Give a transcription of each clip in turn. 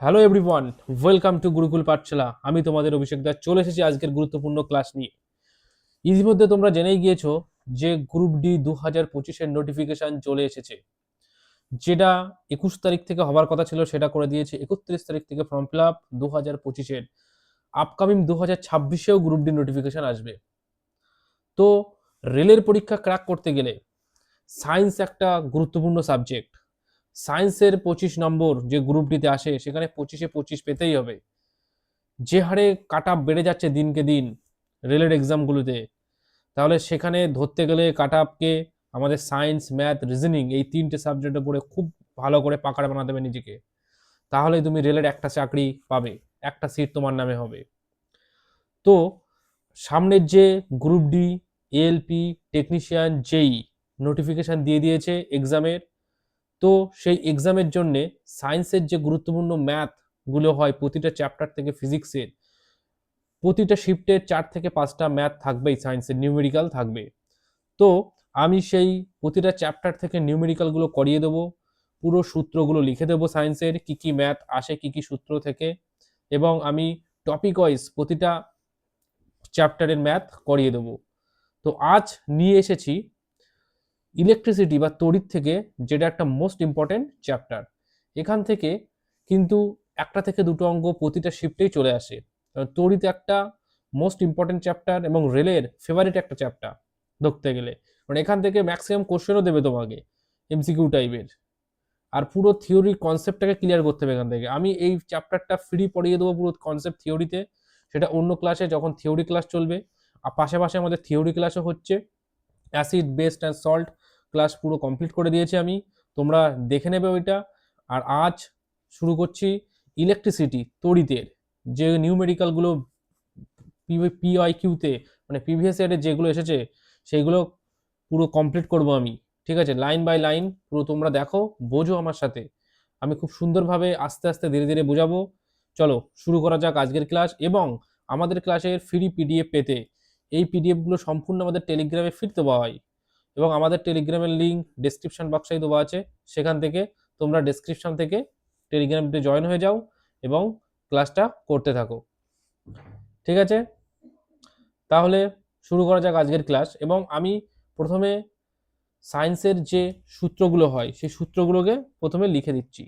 Hello everyone, welcome to Gurukul পাঠশালা। আমি তোমাদের অভিষেক দাস চলে এসেছি আজকের গুরুত্বপূর্ণ ক্লাস নিয়ে। ইতিমধ্যে তোমরা জেনেই গিয়েছো যে গ্রুপ ডি 2025-এর নোটিফিকেশন চলে এসেছে। যেটা 21 তারিখ থেকে হবার কথা ছিল সেটা করে দিয়েছে 31 তারিখ থেকে। ফর্ম ফিল আপ 2025-এর আপকামিং 2026-এও গ্রুপ ডি নোটিফিকেশন আসবে। তো রেলের পরীক্ষা ক্র্যাক করতে গেলে সায়েন্স একটা গুরুত্বপূর্ণ সাবজেক্ট। সায়েন্সের 25 নম্বর যে গ্রুপ ডিতে আসে সেখানে 25-এ 25 পেতেই হবে। যে হারে কাট আপ বেড়ে যাচ্ছে দিনকে দিন রেলের এক্সামগুলোতে, তাহলে সেখানে ধরতে গেলে কাট আপকে আমাদের সায়েন্স, ম্যাথ, রিজনিং এই তিনটে সাবজেক্টের উপরে খুব ভালো করে পাকাড় বানাতে হবে নিজেকে। তাহলে তুমি রেলের একটা চাকরি পাবে, একটা সিট তোমার নামে হবে। তো সামনের যে গ্রুপ ডি, এএলপি, টেকনিশিয়ান, জেই নোটিফিকেশন দিয়ে দিয়েছে এক্সামের। তো সেই এক্সামের জন্যে সায়েন্সের যে গুরুত্বপূর্ণ ম্যাথগুলো হয় প্রতিটা চ্যাপ্টার থেকে, ফিজিক্সের প্রতিটা শিফটে 4 থেকে 5টা ম্যাথ থাকবেই, সায়েন্সের নিউমেরিক্যাল থাকবে। তো আমি সেই প্রতিটা চ্যাপ্টার থেকে নিউমেরিক্যালগুলো করিয়ে দেবো, পুরো সূত্রগুলো লিখে দেবো সায়েন্সের কি কি ম্যাথ আসে কি কি সূত্র থেকে, এবং আমি টপিক ওয়াইজ প্রতিটা চ্যাপ্টারের ম্যাথ করিয়ে দেবো। তো আজ নিয়ে এসেছি ইলেকট্রিসিটি বা তড়িৎ থেকে, যেটা একটা মোস্ট ইম্পর্টেন্ট চ্যাপ্টার। এখান থেকে কিন্তু একটা থেকে দুটো অঙ্ক প্রতিটা শিফটেই চলে আসে। তড়িৎ একটা মোস্ট ইম্পর্টেন্ট চ্যাপ্টার এবং রেলের ফেভারিট একটা চ্যাপ্টার ধরতে গেলে, মানে এখান থেকে ম্যাক্সিমাম কোশ্চেনও দেবে তোমাকে এমসিকিউ টাইপের। আর পুরো থিওরির কনসেপ্টটাকে ক্লিয়ার করতে হবে এখান থেকে। আমি এই চ্যাপ্টারটা ফ্রি পড়িয়ে দেবো পুরো কনসেপ্ট থিওরিতে, সেটা অন্য ক্লাসে যখন থিওরি ক্লাস চলবে। আর পাশে পাশে আমাদের থিওরি ক্লাসও হচ্ছে। Acid, base and salt class পুরো কমপ্লিট করে দিয়েছি আমি, তোমরা দেখে নেবে ওইটা। আর আজ শুরু করছি ইলেকট্রিসিটি, তড়িতের যে নিউমেরিক্যালগুলো পিওয়াইকিউতে, মানে প্রিভিয়াস ইয়ারে যেগুলো এসেছে সেইগুলো পুরো কমপ্লিট করব আমি। ঠিক আছে, লাইন বাই লাইন পুরো তোমরা দেখো, বোঝো আমার সাথে। আমি খুব সুন্দরভাবে আস্তে আস্তে ধীরে ধীরে বোঝাবো। চলো শুরু করা যাক আজকের ক্লাস। এবং আমাদের ক্লাসের ফ্রি পিডিএফ পেতে এই পিডিএফগুলো সম্পূর্ণ আমাদের টেলিগ্রামে ফিট দেওয়া হয়, এবং আমাদের টেলিগ্রামের লিঙ্ক ডেসক্রিপশন বক্সেই দেওয়া আছে। সেখান থেকে তোমরা ডেসক্রিপশন থেকে টেলিগ্রামে জয়েন হয়ে যাও এবং ক্লাসটা করতে থাকো। ঠিক আছে, তাহলে শুরু করা যাক আজকের ক্লাস। এবং আমি প্রথমে সায়েন্সের যে সূত্রগুলো হয় সেই সূত্রগুলোকে প্রথমে লিখে দিচ্ছি।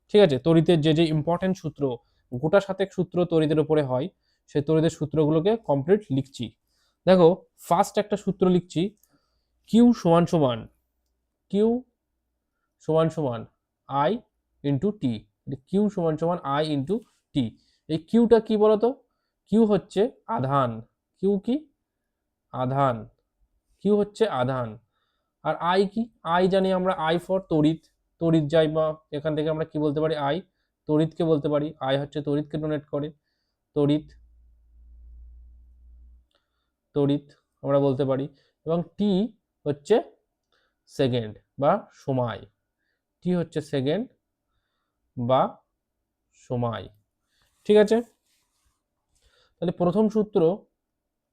ঠিক আছে, তড়িতের যে যে ইম্পর্টেন্ট সূত্র, গোটা সাতেক সূত্র তড়িতের উপরে হয়, সেই তড়িতের সূত্রগুলোকে কমপ্লিট লিখছি। দেখো, ফার্স্ট একটা সূত্র লিখছি, কিউ সমান সমান কিউ সমান সমান আই ইন্টু টি। কিউ সমান সমান আই ইন্টু টি। এই কিউটা কি বলতো? কিউ হচ্ছে আধান। কিউ কি? আধান। কিউ হচ্ছে আধান। আর আই কি? আই জানি আমরা, আই ফর তড়িৎ। তড়িৎ যাই বা এখান থেকে আমরা কি বলতে পারি? আই তড়িৎকে বলতে পারি। আই হচ্ছে তড়িৎকে ডোনেট করে। তড়িৎ, তড়িৎ আমরা বলতে পারি। এবং টি হচ্ছে সেকেন্ড বা সময়। টি হচ্ছে সেকেন্ড বা সময়। ঠিক আছে, তাহলে প্রথম সূত্র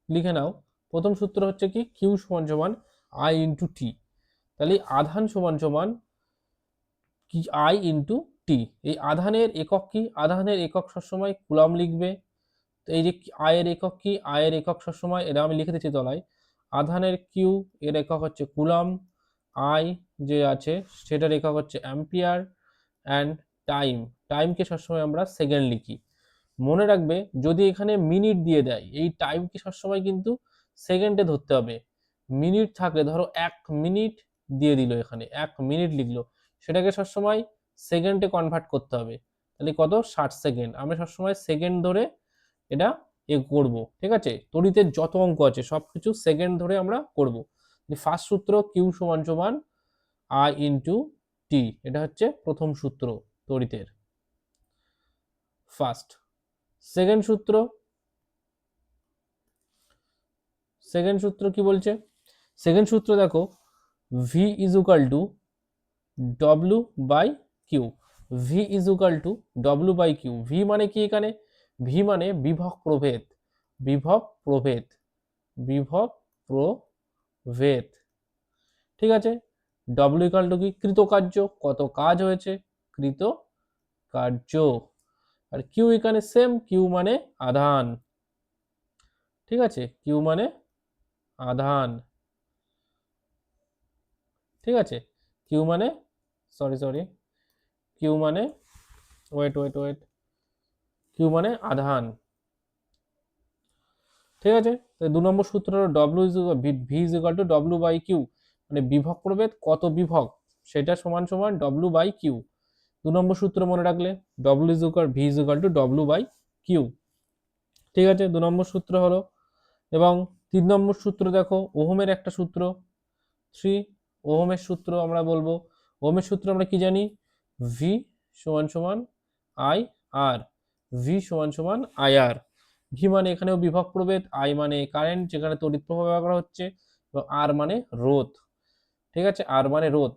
লিখে নাও। প্রথম সূত্র হচ্ছে কি? কিউ সমান সমান আই ইন্টু টি। তাহলে আধান সমান সমান কি? আই ইন্টু টি। এই আধানের একক কি? আধানের একক সবসময় কুলাম লিখবে। তো এই যে আয়ের একক কি? আয়ের একক সবসময়, এটা আমি লিখে দিচ্ছি তলায়। আধানের কিউ এর একক হচ্ছে কুলাম, আই যে আছে সেটার একক হচ্ছে অ্যাম্পিয়ার, অ্যান্ড টাইম, টাইমকে সবসময় আমরা সেকেন্ড লিখি। মনে রাখবে, যদি এখানে মিনিট দিয়ে দেয়, এই টাইমকে সবসময় কিন্তু সেকেন্ডে ধরতে হবে। মিনিট থাকলে ধরো 1 মিনিট দিয়ে দিল, এখানে 1 মিনিট লিখলো, সেটাকে সবসময় সেকেন্ডে কনভার্ট করতে হবে। তাহলে কত? 60 সেকেন্ড। আমরা সবসময় সেকেন্ড ধরে এটা করব। ঠিক আছে, তড়িতের যত অঙ্ক আছে সবকিছু সেকেন্ড ধরে আমরা করব। ফার্স্ট সূত্র কিউ সমান সমান আই ইন্টু টি, এটা হচ্ছে প্রথম সূত্র তড়িতের, ফার্স্ট। সেকেন্ড সূত্র, সেকেন্ড সূত্র কি বলছে? সেকেন্ড সূত্র দেখো, V is equal to W by Q. V is equal to W by Q. V মানে কি এখানে? ভি মানে বিভব প্রভেদ। বিভব প্রভেদ, বিভব প্রভেদ। ঠিক আছে, ডব্লু ইকুয়াল টু কি? কৃতকার্য, কত কাজ হয়েছে, কৃত কার্য। আর কিউ এখানে সেম, কিউ মানে আধান, ঠিক আছে, কিউ মানে আধান, ঠিক আছে, কিউ মানে সরি কিউ মানে ওয়েট কিউ মানে আধান, ঠিক আছে। তো 2 নম্বর সূত্র হলো W is V is equal to W by Q, মানে বিভব প্রভেদ কত বিভব সেটা সমান সমান ডব্লিউ বাই কিউ। 2 নম্বর সূত্র মনে রাখলে W is equal V is equal to W by Q, ঠিক আছে, 2 নম্বর সূত্র হলো। এবং 3 নম্বর সূত্র দেখো, ওহমের একটা সূত্র, 3 ওহমের সূত্র আমরা বলবো। ওহমের সূত্র আমরা কি জানি, ভি সমান সমান আই আর, ভি সমান সমান আই আর। ভি মানে এখানেও বিভব প্রভেদ, আই মানে কারেন্ট যেখানে তড়িৎ প্রবাহ ব্যবহার করা হচ্ছে, এবং আর মানে রোধ, ঠিক আছে, আর মানে রোধ,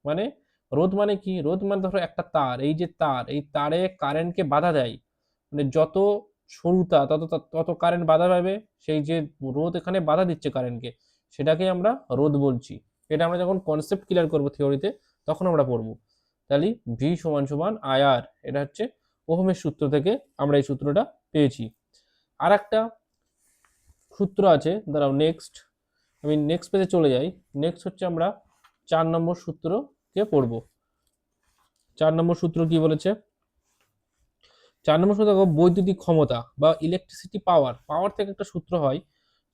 মানে রোধ মানে কি, রোধ মানে ধরো একটা তার, এই যে তার, এই তারে কারেন্টকে বাধা দেয়, মানে যত সরু তার তত তত কারেন্ট বাধা পাবে, সেই যে রোধ এখানে বাধা দিচ্ছে কারেন্টকে, সেটাকে আমরা রোধ বলছি। এটা আমরা যখন কনসেপ্ট ক্লিয়ার করবো থিওরিতে তখন আমরা পড়বো। তাহলে ভি সমান সমান আই আর, এটা হচ্ছে ওহমের সূত্র থেকে আমরা এই সূত্রটা পেয়েছি। আর একটা সূত্র আছে, দাঁড়াও নেক্সট, আমি নেক্সট পেজে চলে যাই। নেক্সট হচ্ছে আমরা 4 নম্বর সূত্রকে পড়ব। 4 নম্বর সূত্র কি বলেছে, 4 নম্বর সূত্র দেখো, বৈদ্যুতিক ক্ষমতা বা ইলেকট্রিসিটি পাওয়ার, পাওয়ার থেকে একটা সূত্র হয়,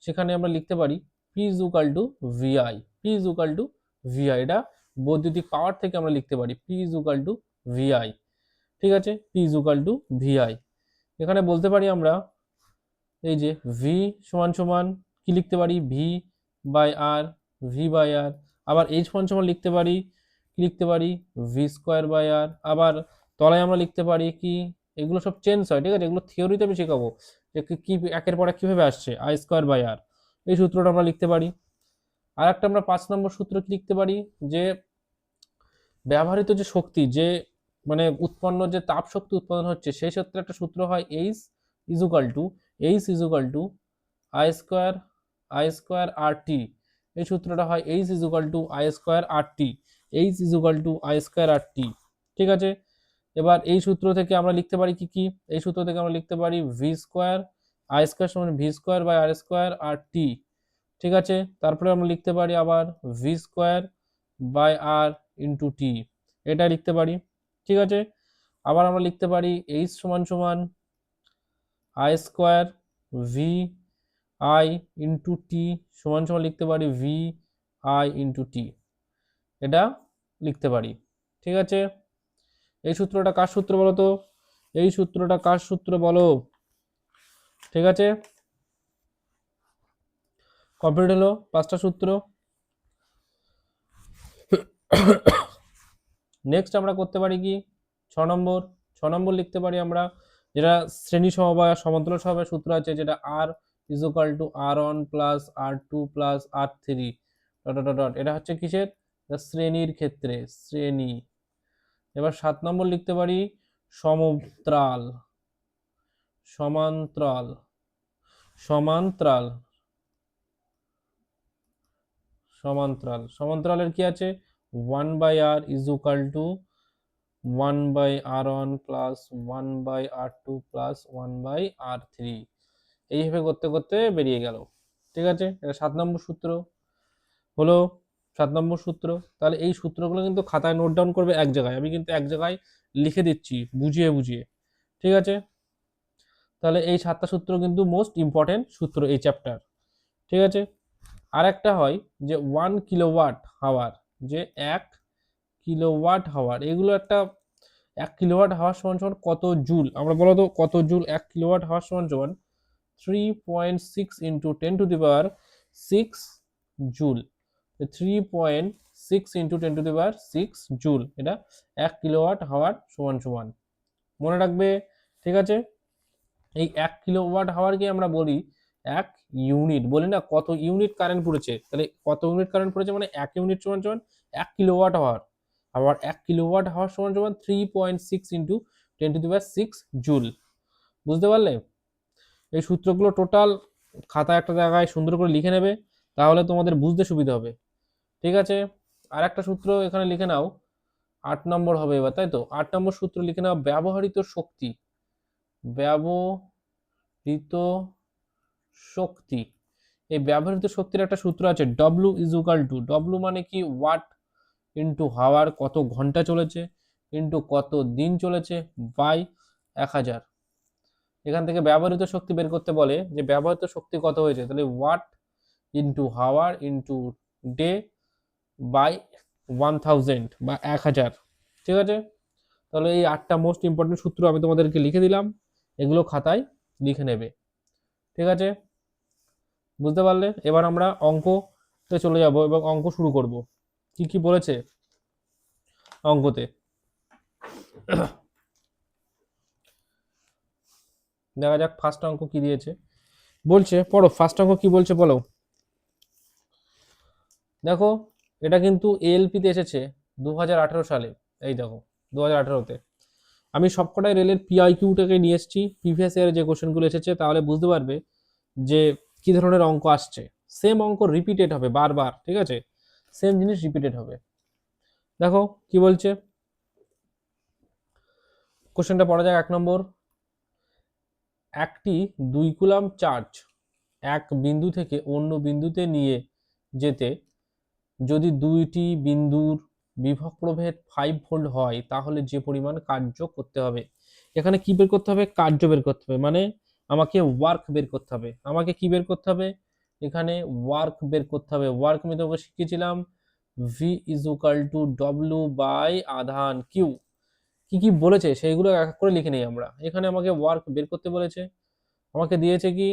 সেখানে আমরা লিখতে পারি P is equal to VI, P is equal to VI, এটা বৈদ্যুতিক পাওয়ার থেকে আমরা লিখতে পারি P is equal to VI, ঠিক আছে, P is equal to VI. এখানে বলতে পারি আমরা এই যে ভি সমান সমান কি লিখতে পারি, V by R, V by R, আবার এইচ সমান সমান লিখতে পারি কি লিখতে পারি, ভি স্কোয়ার বাই আর, আবার তলায় আমরা লিখতে পারি কি, এগুলো সব চেঞ্জ হয়, ঠিক আছে, এগুলো থিওরিতে আমি শেখাবো যে কি একের পর এক কিভাবে আসছে, আই স্কোয়ার বাই আর, এই সূত্রটা আমরা লিখতে পারি। আর একটা আমরা 5 নম্বর সূত্র কি লিখতে পারি, যে ব্যবহৃত যে শক্তি, যে মানে উৎপন্ন যে তাপ শক্তি উৎপাদন হচ্ছে, সেই সূত্রে একটা সূত্র হয় H is equal to, H is equal to I square R T, এই সূত্রটা হয় H is equal to I square R T, H is equal to I square R T, ঠিক আছে। এবার এই সূত্র থেকে আমরা লিখতে পারি কি কি, এই সূত্র থেকে আমরা লিখতে পারি ভি স্কোয়ার আই স্কোয়ার সমান V square by R square R T, ঠিক আছে। তারপরে আমরা লিখতে পারি আবার V square by R into T, এটা লিখতে পারি, ঠিক আছে। আবার আমরা লিখতে পারি এইচ সমান সমান I square V I into T সমান সমান লিখতে পারি ভি আই ইন্টু টি, এটা লিখতে পারি, ঠিক আছে। এই সূত্রটা কার সূত্র বলো তো, এই সূত্রটা কার সূত্র বলো, ঠিক আছে। কমপ্লিট হলো 5টা সূত্র। নেক্সট আমরা করতে পারি কি, 6 নম্বর, 6 নম্বর লিখতে পারি আমরা, যেটা শ্রেণী সমবায় সমান্তরাল সমবায় সূত্র আছে, যেটা R is equal to R one plus R two plus R three dot dot dot, এটা হচ্ছে কিসের, শ্রেণীর ক্ষেত্রে, শ্রেণী। এবার 7 নম্বর লিখতে পারি সমান্তরাল, সমান্তরাল, সমান্তরাল, সমান্তরাল, সমান্তরালের কি আছে, 1/r is equal two 1/r1 plus 1/r2 plus 1/r3, এইভাবে করতে করতে বেরিয়ে গেল, ঠিক আছে। এটা 7 নম্বর সূত্র হলো, 7 নম্বর সূত্র। তাহলে এই সূত্রগুলো কিন্তু খাতায় নোট ডাউন করবে এক জায়গায়, আমি কিন্তু এক জায়গায় লিখে দিচ্ছি বুঝিয়ে বুঝিয়ে, ঠিক আছে। তাহলে এই 7টা সূত্র কিন্তু মোস্ট ইম্পর্টেন্ট সূত্র এই চ্যাপ্টার, ঠিক আছে। আর একটা হয় যে 1 কিলোওয়াট হাওয়ার, যে 1 কিলোওয়াট হাওয়ার, এগুলো একটা 1 কিলোওয়াট হাওয়ার সমান সমান কত জুল, আমরা বলো তো কত জুল 1 কিলোওয়াট হাওয়ার সমান সমান 3.6 ইন্টু 10⁶ জুল, 3.6 ইন্টু 10⁶ জুল, এটা 1 কিলোওয়াট হাওয়ার সমান সমান, মনে রাখবে, ঠিক আছে। এই 1 কিলোওয়াট হাওয়ারকে আমরা বলি 1 ইউনিট, বলি না কত ইউনিট কারেন্ট পড়েছে, তাহলে কত ইউনিট কারেন্ট পড়েছে মানে 1 ইউনিট সমান সমান 1 কিলোওয়াট হাওয়ার, আবার 1 কিলোওয়াট হাওয়ার সমান সমান 3.6 ইন্টু 10⁶ জুল, বুঝতে পারলে। এই সূত্রগুলো টোটাল খাতায় একটা জায়গায় সুন্দর করে লিখে নেবে, তাহলে তোমাদের বুঝতে সুবিধা হবে, ঠিক আছে। আর একটা সূত্র এখানে লিখে নাও, 8 নম্বর হবে এবার, তাই তো। 8 নম্বর সূত্র লিখে নাও, ব্যবহৃত শক্তি, ব্যবহৃত শক্তি, এই ব্যবহৃত শক্তির একটা সূত্র আছে, W is equal to, W মানে কি ওয়াট ইন্টু হাওয়ার, কত ঘন্টা চলেছে, ইন্টু কত দিন চলেছে, বাই 1000। এখান থেকে ব্যবহৃত শক্তি বের করতে বলে যে ব্যবহৃত শক্তি কত হয়েছে, তাহলে ওয়াট ইন্টু হাওয়ার ইন্টু ডে বাই 1000 বা 1000। ঠিক আছে, তাহলে এই 8টা মোস্ট ইম্পর্টেন্ট সূত্র আমি তোমাদেরকে লিখে দিলাম, এগুলো খাতায় লিখে নেবে। ঠিক আছে, বুঝতে পারলে? এবার আমরা অঙ্কতে চলে যাব এবং অঙ্ক শুরু করব। কি কি বলেছে অঙ্কতে দেখা যাক। ফার্স্ট অঙ্ক কি দিয়েছে, বলছে পড়ো, ফার্স্ট অঙ্ক কি বলছে বলো। দেখো, এটা কিন্তু এএলপিতে এসেছে 2018 সালে। এই দেখো 2018তে আমি সবকটাই রেলের পিআইকিউটাকে নিয়ে এসেছি, প্রিভিয়াস ইয়ারে যে কোশ্চেনগুলো এসেছে, তাহলে বুঝতে পারবে যে কি ধরনের অঙ্ক আসছে। সেম অঙ্ক রিপিটেড হবে বারবার, ঠিক আছে, সেম জিনিস রিপিটেড হবে। দেখো কি বলছে, কোশ্চেনটা পড়া যাক। 1 নম্বর, একটি 2 কুলাম চার্জ এক বিন্দু থেকে অন্য বিন্দুতে নিয়ে যেতে যদি দুইটি বিন্দুর বিভব প্রভেদ 5 ভোল্ট হয়, তাহলে যে পরিমাণ কার্য করতে হবে। এখানে কি বের করতে হবে, কার্য বের করতে হবে, মানে আমাকে ওয়ার্ক বের করতে হবে। আমাকে কি বের করতে হবে, এখানে ওয়ার্ক বের করতে হবে। ওয়ার্ক আমি তোমাকে শিখিয়েছিলাম, V is equal to W by আধান কিউ। কি কি বলেছে সেইগুলো এক এক করে লিখে নেই আমরা। এখানে আমাকে ওয়ার্ক বের করতে বলেছে, আমাকে দিয়েছে কি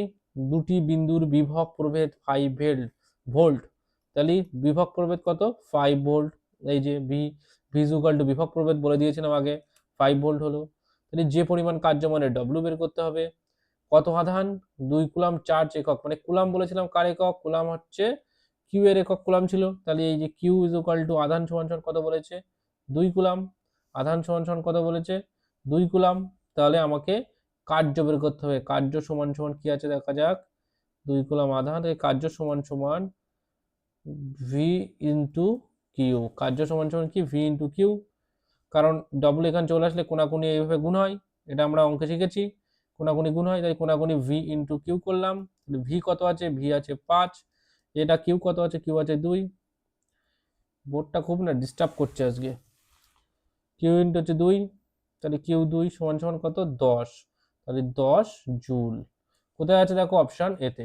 দুটি বিন্দুর বিভব প্রভেদ 5 ভোল্ট, তাহলে বিভব প্রভেদ কত 5 ভোল্ট। এই যে ভি ভিজুকাল টু বিভব প্রভেদ বলে দিয়েছিলাম আগে, 5 ভোল্ট হলো। তাহলে যে পরিমাণ কার্য মানে ডব্লিউ বের করতে হবে। কত আধান, 2 কুলাম চার্জ একক, মানে কুলাম বলেছিলাম কার একক, কুলাম হচ্ছে কিউ এর একক কুলাম ছিল। তাহলে এই যে কিউ ইজ ইকুয়াল টু আধান সমান সমান কত বলেছে 2 কুলাম, আধান সমান সমান কত বলেছে 2 কুলাম। তাহলে আমাকে কার্য বের করতে হবে। কার্য সমান সমান কি আছে দেখা যাক, 2 কুলাম আধান, এই কার্য সমান সমান ভি ইন্টু কিউ। কার্য সমান সমান কি ভি ইন্টু কিউ, কারণ ডবল এখানে চলে আসলে কোনাকুনি এইভাবে গুণ হয়, এটা আমরা অঙ্কে শিখেছি, কোনাকুনি গুণ হয়, তাই কোনাকুনি ভি ইন্টু কিউ করলাম। ভি কত আছে, ভি আছে 5, এটা কিউ কত আছে, কিউ আছে 2। বোর্ডটা খুব না ডিস্টার্ব করছে আজকে। কিউ ইন্টু হচ্ছে 2, তাহলে কিউ 2 সমান সমান কত 10, তাহলে 10 জুল। কোথায় আছে দেখো অপশন এতে।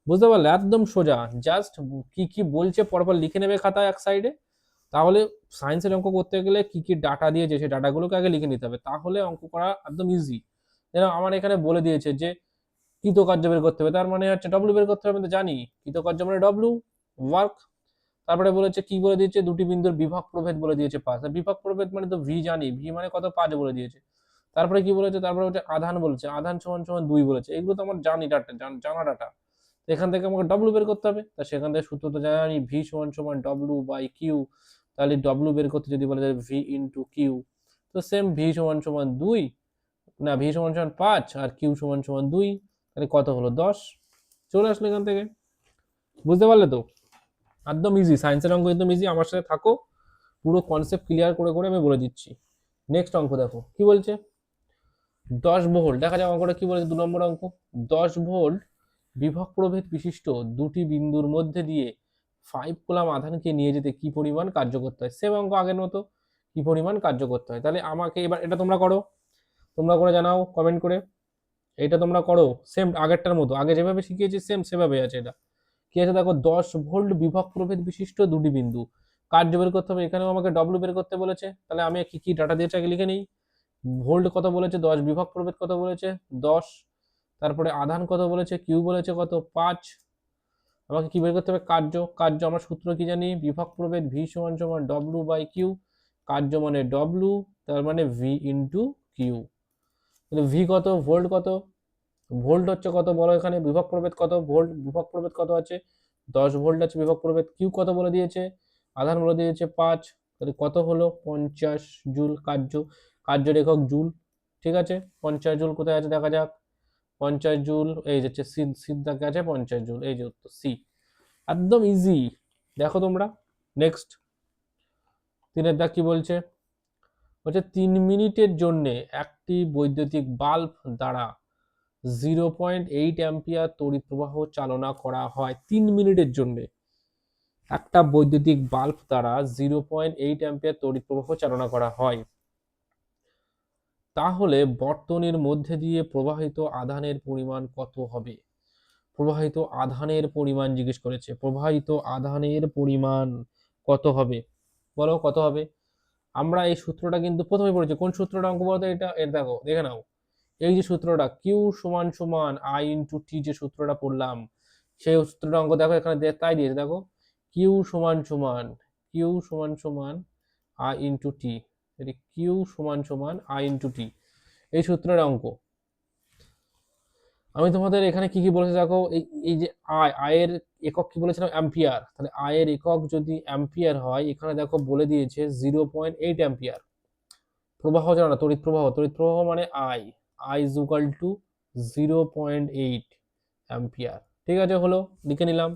বুঝতে পারলে, একদম সোজা, জাস্ট কি কি বলছে পরপর লিখে নেবে খাতায় এক সাইডে। তাহলে সায়েন্সের অঙ্ক করতে গেলে কি কি ডাটা দিয়েছে সেই ডাটাগুলোকে আগে লিখে নিতে হবে, তাহলে অঙ্ক করা একদম ইজি। যেন আমার এখানে বলে দিয়েছে যে কৃতকার্য বের করতে হবে, তার মানে হচ্ছে ডব্লিউ বের করতে হবে, আমি তো জানি কৃতকার্য মানে ডব্লিউ, ওয়ার্ক। তারপরে বলেছে কি বলে দিয়েছে, দুটি বিন্দুর বিভব প্রভেদ বলে দিয়েছে 5, বিভব প্রভেদ মানে তো ভি জানি, ভি মানে কত 5 বলে দিয়েছে। তারপরে কি বলেছে, তারপরে হচ্ছে আধান বলেছে, আধান সমান সমান 2 বলেছে। এগুলো তো আমার জানি ডাটা, জানা ডাটা। এখান থেকে আমাকে ডব্লিউ বের করতে হবে, তা সেখান থেকে সূত্র তো জানি, ভি সমান সমান ডব্লিউ বাই কিউ। তাহলে ডব্লিউ বের করতে যদি বলে ভি ইন্টু কিউ, তো সেম ভি সমান সমান 2, না ভি সমান সমান 5 আর কিউ সমান সমান 2, তাহলে কত হলো 10, চলে আসলো এখান থেকে। বুঝতে পারলে তো, একদম ইজি, সায়েন্সের অঙ্ক একদম ইজি। আমার সাথে থাকো, পুরো কনসেপ্ট ক্লিয়ার করে করে আমি বলে দিচ্ছি। নেক্সট অঙ্ক দেখো কি বলছে, 10 ভোল্ট। দেখা যাক অঙ্কটা কি বলেছে, 2 নম্বর অঙ্ক। 10 ভোল্ট বিভব প্রভেদ বিশিষ্ট দুটি বিন্দুর মধ্যে দিয়ে 5 কুলাম আধানকে নিয়ে যেতে কি পরিমাণ কার্য করতে হয়। সেম অঙ্ক আগের মতো, কি পরিমাণ কার্য করতে হয়। তাহলে আমাকে এবার এটা তোমরা করো, তোমরা করে জানাও কমেন্ট করে। এটা তোমরা করো সেম আগেরটার মতো, আগে যেভাবে শিখিয়েছি সেম সেভাবে আছে। এটা কি আছে দেখো, 10 ভোল্ট বিভব প্রভেদ বিশিষ্ট দুটি বিন্দু, কার্য বের করতে হবে। এখানেও আমাকে ডব্লিউ বের করতে বলেছে, তাহলে আমি কি কি ডাটা দিয়েছে আগে লিখে নিই। ভোল্ট কত বলেছে 10, বিভব প্রভেদ কত বলেছে 10, তারপরে আধান কত বলেছে, কিউ বলেছে কত 5। আমাকে কি বের করতে হবে, কার্য। কার্য আমার সূত্র কি জানি, বিভব প্রভেদ ভি সমান সমান ডব্লিউ বাই কিউ, কার্য মানে ডব্লিউ, তার মানে ভি ইন্টু কিউ। তাহলে ভি কত, ভোল্ট কত, ভোল্ট হচ্ছে কত বলো, এখানে বিভব প্রভেদ কত, ভোল্ট বিভব প্রভেদ কত আছে 10 ভোল্ট আছে বিভব প্রভেদ। কিউ কত বলে দিয়েছে, আধান বলে দিয়েছে 5, তাহলে কত হলো 50 জুল। কার্য, কার্যের একক জুল। ঠিক আছে, 50 জুল কোথায় আছে দেখা যাক, 50 জুল এই যে সিদ্ধাকে আছে 50 জুল, এই যে উত্তর সি। একদম ইজি। দেখো তোমরা নেক্সট 3 দাগ কি বলছে, বলছে 3 মিনিটের জন্য একটি বৈদ্যুতিক বাল্ব দ্বারা 0.8 অ্যাম্পিয়ার তড়িৎ প্রবাহ চালনা করা হয়। 3 মিনিটের জন্য একটা বৈদ্যুতিক বাল্ব দ্বারা 0.8 অ্যাম্পিয়ার তড়িৎ প্রবাহ চালনা করা হয়। তাহলে বর্তনীর মধ্যে দিয়ে প্রবাহিত আধানের পরিমাণ কত হবে? প্রবাহিত আধানের পরিমাণ জিজ্ঞেস করেছে। প্রবাহিত আধানের পরিমাণ কত হবে? বলো কত হবে? আমরা এই সূত্রটা কিন্তু প্রথমে পড়েছি। কোন সূত্রটা অঙ্ক বলতো? এটা দেখো, দেখে নাও। এই যে সূত্রটা কিউ সমান সমান আই ইন্টু টি, যে সূত্রটা পড়লাম সেই সূত্রটা অঙ্ক দেখো এখানে তাই দিয়েছে। দেখো কিউ সমান সমান আই ইন্টু টি, কিউ সমান সমান আই ইন্টু টি, এই সূত্রের অঙ্ক। আমি তোমাদের এখানে কি কি বলেছি দেখো। এই যে আয়ের একক কি বলেছিলাম? অ্যাম্পিয়ার। তাহলে আয়ের একক যদি অ্যাম্পিয়ার হয়, এখানে দেখো বলে দিয়েছে 0.8 অ্যাম্পিয়ার। প্রবাহ জানো না, তড়িৎ প্রবাহ। তড়িৎ প্রবাহ মানে I is equal two 0.8 ampere. ঠিক আছে, হলো, লিখে নিলাম।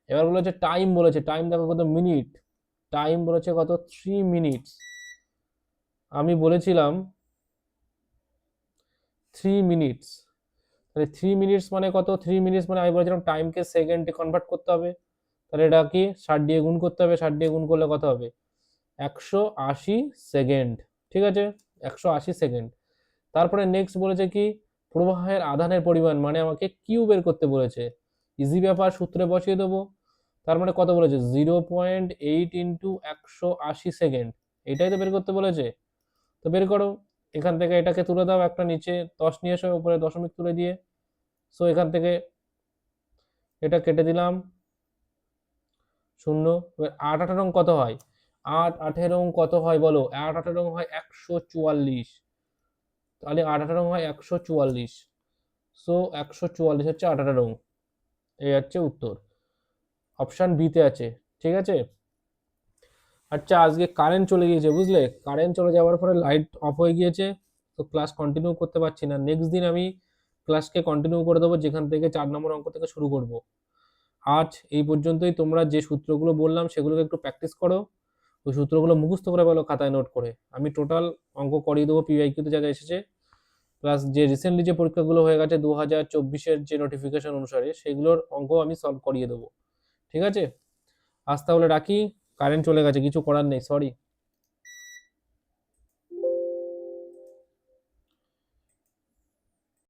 এবার বলেছে টাইম, বলেছে টাইম দেখো কত মিনিট। টাইম বলেছে কত? 3 মিনিটস। আমি বলেছিলাম 3 মিনিটস। তাহলে 3 মিনিটস মানে কত? 3 মিনিটস মানে আমি বলেছিলাম টাইমকে সেকেন্ডে কনভার্ট করতে হবে। তাহলে এটা কি 60 দিয়ে গুণ করতে হবে। 60 দিয়ে গুণ করলে কত হবে? 180 সেকেন্ড। ঠিক আছে, 180 সেকেন্ড। তারপরে নেক্সট বলেছে কি প্রবাহের আধানের পরিমাণ, মানে আমাকে কিউ বের করতে বলেছে। ইজি ব্যাপার, সূত্রে বসিয়ে দেবো। তার মানে কত বলেছে? 0.8 ইন্টু 180 সেকেন্ড, এটাই তো বের করতে বলেছে। তো বের করো। এখান থেকে এটাকে তুলে দাও, একটা নিচে 10 নিয়ে এসো, উপরে দশমিক তুলে দিয়ে। সো এখান থেকে এটা কেটে দিলাম, 0। এবার 8 8 কত হয়? 8 8 কত হয় বলো? 8 8 হয় 144। তাহলে 8 8 হয় 144। সো 144 হচ্ছে 8 8। এই হচ্ছে উত্তর, অপশান বিতে আছে। ঠিক আছে। আচ্ছা, আজকে কারেন্ট চলে গিয়েছে, বুঝলে? কারেন্ট চলে যাওয়ার পরে লাইট অফ হয়ে গিয়েছে, তো ক্লাস কন্টিনিউ করতে পারছি না। নেক্সট দিন আমি ক্লাসকে কন্টিনিউ করে দেবো, যেখান থেকে 4 নম্বর অঙ্ক থেকে শুরু করব। আজ এই পর্যন্তই। তোমরা যে সূত্রগুলো বললাম সেগুলোকে একটু প্র্যাকটিস করো, ওই সূত্রগুলো মুখস্থ করে বলো খাতায় নোট করে। আমি টোটাল অঙ্ক করিয়ে দেবো, পিওয়াইকিউতে জায়গায় এসেছে, প্লাস যে রিসেন্টলি যে পরীক্ষাগুলো হয়ে গেছে 2024-এর যে নোটিফিকেশন অনুসারে, সেগুলোর অঙ্ক আমি সলভ করিয়ে দেবো। ঠিক আছে, আজ তাহলে রাখি। কারেন্ট চলে গেছে, কিছু করার নেই, সরি।